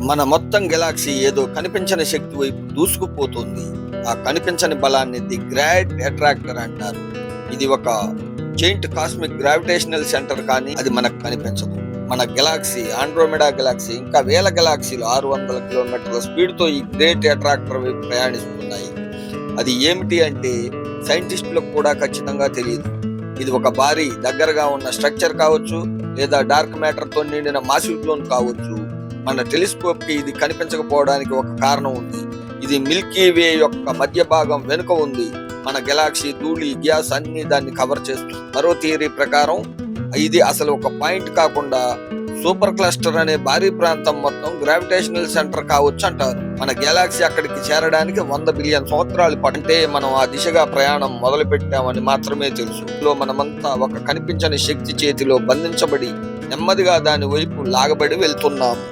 మన మొత్తం గెలాక్సీ ఏదో కనిపించని శక్తి వైపు దూసుకుపోతుంది. ఆ కనిపించని బలాన్ని ది గ్రాడ్ అట్రాక్టర్ అంటారు. ఇది ఒక జైంట్ కాస్మిక్ గ్రావిటేషనల్ సెంటర్, కానీ అది మనకు కనిపించదు. మన గెలాక్సీ ఆండ్రోమెడా గెలాక్సీ ఇంకా వేల గెలాక్సీలు 600 కిలోమీటర్ల స్పీడ్ తో ఈ గ్రేట్ అట్రాక్టర్ వైపు ప్రయాణిస్తున్నాయి. అది ఏమిటి అంటే సైంటిస్టులకు కూడా ఖచ్చితంగా తెలియదు. ఇది ఒక భారీ దగ్గరగా ఉన్న స్ట్రక్చర్ కావచ్చు, లేదా డార్క్ మ్యాటర్ తో నిండిన మాసివ్ క్లోన్ కావచ్చు. మన టెలిస్కోప్ కి ఇది కనిపించకపోవడానికి ఒక కారణం ఉంది. ఇది మిల్కీ వే యొక్క మధ్య భాగం వెనుక ఉంది. మన గెలాక్సీ ధూళి, గ్యాస్ అన్ని దాన్ని కవర్ చేస్తుంది. మరో థియరీ ప్రకారం ఇది అసలు ఒక పాయింట్ కాకుండా సూపర్ క్లస్టర్ అనే భారీ ప్రాంతం మొత్తం గ్రావిటేషనల్ సెంటర్ కావచ్చు అంటారు. మన గెలాక్సీ అక్కడికి చేరడానికి 100 బిలియన్ సంవత్సరాలు పట్టే మనం ఆ దిశగా ప్రయాణం మొదలు పెట్టామని మాత్రమే తెలుసు. మనమంతా ఒక కనిపించని శక్తి చేతిలో బంధించబడి నెమ్మదిగా దాని వైపు లాగబడి వెళ్తున్నాము.